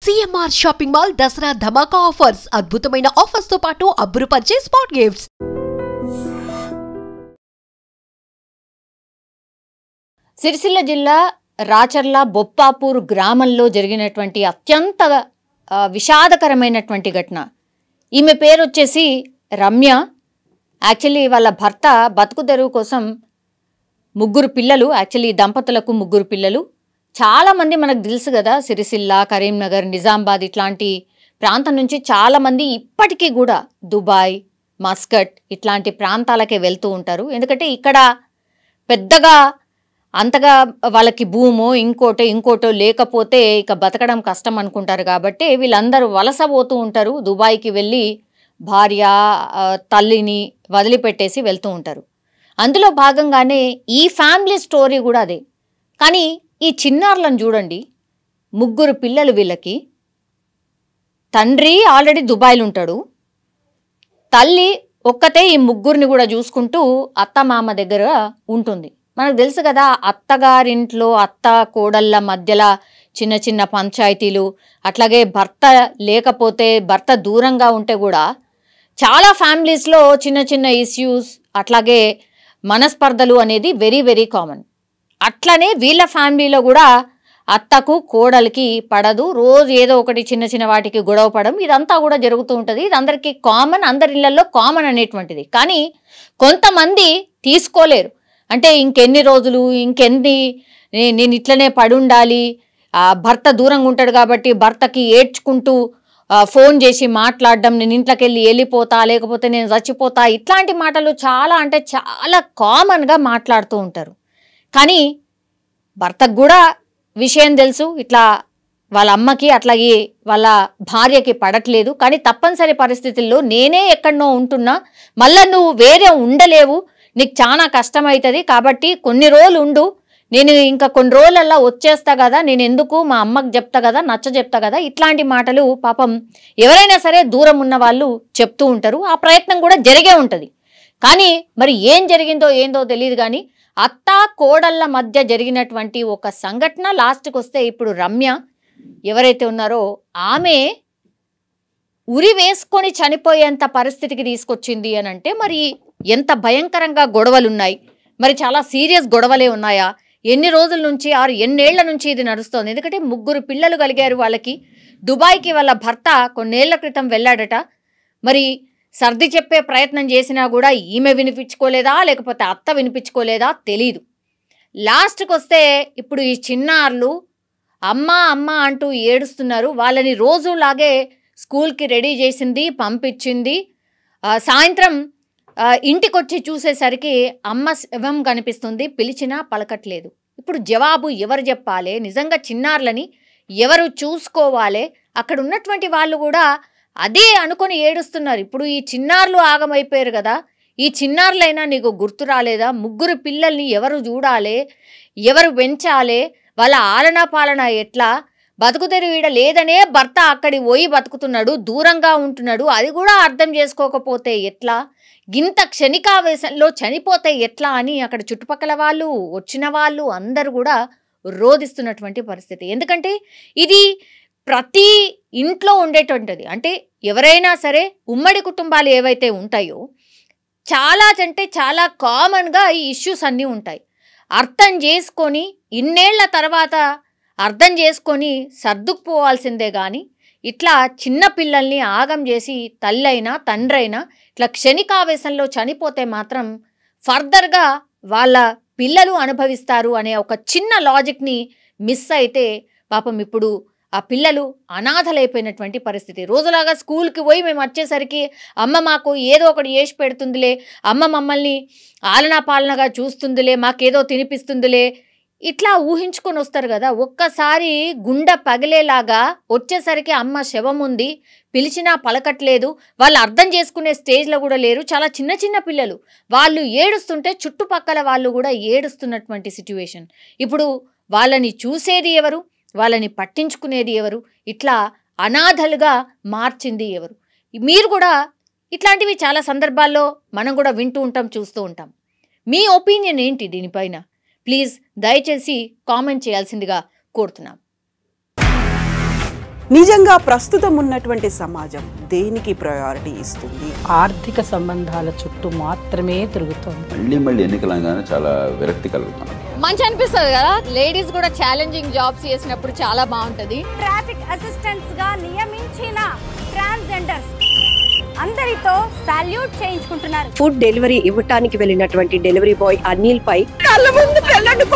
CMR shopping mall Dasara ధమాకా offers అద్భుతమైన offers తో పాటు అబ్బురుపరిచే స్పాట్ గిఫ్ట్స్. సిరిసిల్ల జిల్లా రాచర్ల బొప్పాపూర్ గ్రామంలో జరిగినటువంటి అత్యంత విషాదకరమైనటువంటి ఘటన. ఈమె పేరు వచ్చేసి రమ్య. యాక్చువల్లీ వాళ్ళ భర్త బతుకు తెరువు కోసం ముగ్గురు పిల్లలు, యాక్చువల్లీ దంపతులకు ముగ్గురు పిల్లలు. చాలామంది మనకు తెలుసు కదా, సిరిసిల్ల, కరీంనగర్, నిజామాబాద్ ఇట్లాంటి ప్రాంతం నుంచి చాలామంది ఇప్పటికీ కూడా దుబాయ్, మస్కట్ ఇట్లాంటి ప్రాంతాలకే వెళ్తూ ఉంటారు. ఎందుకంటే ఇక్కడ పెద్దగా అంతగా వాళ్ళకి భూమో ఇంకోటో లేకపోతే ఇక బతకడం కష్టం అనుకుంటారు. కాబట్టి వీళ్ళందరూ వలస పోతూ ఉంటారు. దుబాయ్కి వెళ్ళి భార్య తల్లిని వదిలిపెట్టేసి వెళ్తూ ఉంటారు. అందులో భాగంగానే ఈ ఫ్యామిలీ స్టోరీ కూడా అదే. కానీ ఈ చిన్నారులను చూడండి, ముగ్గురు పిల్లలు వీళ్ళకి. తండ్రి ఆల్రెడీ దుబాయ్లో ఉంటాడు, తల్లి ఒక్కతే ఈ ముగ్గురిని కూడా చూసుకుంటూ అత్తమామ దగ్గర ఉంటుంది. మనకు తెలుసు కదా, అత్తగారింట్లో అత్త కోడళ్ళ మధ్యలో చిన్న చిన్న పంచాయతీలు, అట్లాగే భర్త లేకపోతే భర్త దూరంగా ఉంటే కూడా చాలా ఫ్యామిలీస్లో చిన్న చిన్న ఇష్యూస్, అట్లాగే మనస్పర్ధలు అనేది వెరీ వెరీ కామన్. అట్లనే వీళ్ళ ఫ్యామిలీలో కూడా అత్తకు కోడలికి పడదు, రోజు ఏదో ఒకటి చిన్న చిన్న వాటికి గొడవ పడడం, ఇదంతా కూడా జరుగుతూ ఉంటుంది. ఇది అందరికీ కామన్, అందరి ఇళ్లలో కామన్ అనేటువంటిది. కానీ కొంతమంది తీసుకోలేరు. అంటే ఇంకెన్ని రోజులు, నేను ఇట్లనే పడి ఉండాలి, భర్త దూరంగా ఉంటాడు కాబట్టి భర్తకి ఏడ్చుకుంటూ ఫోన్ చేసి మాట్లాడడం, నేను ఇంట్లోకి వెళ్ళిపోతా, లేకపోతే నేను చచ్చిపోతా, ఇట్లాంటి మాటలు చాలా అంటే చాలా కామన్గా మాట్లాడుతూ ఉంటారు. కానీ భర్తకు కూడా విషయం తెలుసు, ఇట్లా వాళ్ళ అమ్మకి అట్లాగే వాళ్ళ భార్యకి పడట్లేదు. కానీ తప్పనిసరి పరిస్థితుల్లో నేనే ఎక్కడనో ఉంటున్నా, మళ్ళీ నువ్వు వేరే ఉండలేవు, నీకు చాలా కష్టమవుతుంది, కాబట్టి కొన్ని రోజులు ఉండు, నేను ఇంకా కొన్ని రోజులల్లా వచ్చేస్తా కదా, నేను ఎందుకు మా అమ్మకి చెప్తా కదా, చెప్తా కదా, ఇట్లాంటి మాటలు పాపం ఎవరైనా సరే దూరం ఉన్న వాళ్ళు చెప్తూ ఉంటారు. ఆ ప్రయత్నం కూడా జరిగే ఉంటుంది. కానీ మరి ఏం జరిగిందో ఏందో తెలియదు. కానీ అత్త కోడళ్ళ మధ్య జరిగినటువంటి ఒక సంఘటన లాస్ట్కి వస్తే ఇప్పుడు రమ్య ఎవరైతే ఉన్నారో ఆమె ఉరి వేసుకొని చనిపోయేంత పరిస్థితికి తీసుకొచ్చింది అని అంటే మరి ఎంత భయంకరంగా గొడవలు ఉన్నాయి, మరి చాలా సీరియస్ గొడవలే ఉన్నాయా, ఎన్ని రోజుల నుంచి ఎన్నేళ్ల నుంచి ఇది నడుస్తోంది. ఎందుకంటే ముగ్గురు పిల్లలు కలిగారు వాళ్ళకి. దుబాయ్కి వాళ్ళ భర్త కొన్నేళ్ల క్రితం వెళ్ళాడట. మరి సర్ది చెప్పే ప్రయత్నం చేసినా కూడా ఈమె వినిపించుకోలేదా, లేకపోతే అత్త వినిపించుకోలేదా తెలీదు. లాస్ట్కి వస్తే ఇప్పుడు ఈ చిన్నారులు అమ్మ అమ్మ అంటూ ఏడుస్తున్నారు. వాళ్ళని రోజులాగే స్కూల్కి రెడీ చేసింది, పంపించింది. సాయంత్రం ఇంటికి వచ్చి చూసేసరికి అమ్మ శవం కనిపిస్తుంది, పిలిచినా పలకట్లేదు. ఇప్పుడు జవాబు ఎవరు చెప్పాలి? నిజంగా చిన్నారులని ఎవరు చూసుకోవాలి? అక్కడ ఉన్నటువంటి వాళ్ళు కూడా అదే అనుకొని ఏడుస్తున్నారు. ఇప్పుడు ఈ చిన్నారులు ఆగమైపోయారు కదా, ఈ చిన్నారులైనా నీకు గుర్తు రాలేదా? ముగ్గురు పిల్లల్ని ఎవరు చూడాలి, ఎవరు పెంచాలి, వాళ్ళ ఆలనా పాలన ఎట్లా? బతుకుతెరు వీడ లేదనే భర్త అక్కడికి పోయి బతుకుతున్నాడు, దూరంగా ఉంటున్నాడు, అది కూడా అర్థం చేసుకోకపోతే ఎట్లా? గింత క్షణికావేశంలో చనిపోతే ఎట్లా అని అక్కడ చుట్టుపక్కల వాళ్ళు, వచ్చిన వాళ్ళు అందరూ కూడా రోధిస్తున్నటువంటి పరిస్థితి. ఎందుకంటే ఇది ప్రతి ఇంట్లో ఉండేటువంటిది. అంటే ఎవరైనా సరే ఉమ్మడి కుటుంబాలు ఏవైతే ఉంటాయో చాలా కామన్గా ఈ ఇష్యూస్ అన్నీ ఉంటాయి. అర్థం చేసుకొని ఇన్నేళ్ల తర్వాత అర్థం చేసుకొని సర్దుకుపోవాల్సిందే. కానీ ఇట్లా చిన్న పిల్లల్ని ఆగం చేసి తల్లైనా తండ్రైనా ఇట్లా క్షణికావేశంలో చనిపోతే మాత్రం ఫర్దర్గా వాళ్ళ పిల్లలు అనుభవిస్తారు అనే ఒక చిన్న లాజిక్ని మిస్ అయితే పాపం ఇప్పుడు ఆ పిల్లలు అనాథలైపోయినటువంటి పరిస్థితి. రోజులాగా స్కూల్కి పోయి మేము వచ్చేసరికి అమ్మ మాకు ఏదో ఒకటి చేసి పెడుతుందిలే, అమ్మ మమ్మల్ని ఆలనా పాలనగా చూస్తుందిలే, మాకేదో తినిపిస్తుందిలే, ఇట్లా ఊహించుకొని వస్తారు కదా. ఒక్కసారి గుండె పగిలేలాగా వచ్చేసరికి అమ్మ శవం ఉంది, పిలిచినా పలకట్లేదు, వాళ్ళు అర్థం చేసుకునే స్టేజ్లో కూడా లేరు. చాలా చిన్న చిన్న పిల్లలు, వాళ్ళు ఏడుస్తుంటే చుట్టుపక్కల వాళ్ళు కూడా ఏడుస్తున్నటువంటి సిచ్యువేషన్. ఇప్పుడు వాళ్ళని చూసేది ఎవరు, వాళ్ళని పట్టించుకునేది ఎవరు, ఇట్లా అనాథలుగా మార్చింది ఎవరు? మీరు కూడా ఇట్లాంటివి చాలా సందర్భాల్లో మనం కూడా వింటూ ఉంటాం, చూస్తూ ఉంటాం. మీ ఒపీనియన్ ఏంటి దీనిపైన? ప్లీజ్ దయచేసి కామెంట్ చేయాల్సిందిగా కోరుతున్నాం. నిజంగా ప్రస్తుతం ఉన్నటువంటి సమాజం దేనికి ప్రయారిటీ ఇస్తుంది? ఆర్థిక సంబంధాల చుట్టూ మాత్రమే తిరుగుతుంది. మళ్ళీ ఎన్నికలంగానే చాలా విరక్తి కలుగుతాం. మంచి అనిపిస్తుంది కదా, లేడీస్ కూడా ఛాలెంజింగ్ జాబ్స్ చేసినప్పుడు చాలా బాగుంటది. ట్రాఫిక్ అసిస్టెంట్స్ గా నియమించిన ట్రాన్స్జెండర్స్ అందరితో సాల్యూట్ చేయించుకుంటున్నారు. ఫుడ్ డెలివరీ ఇవ్వటానికి వెళ్ళినటువంటి డెలివరీ బాయ్ అనిల్ పై కళ్ళ ముందు పెళ్ళండి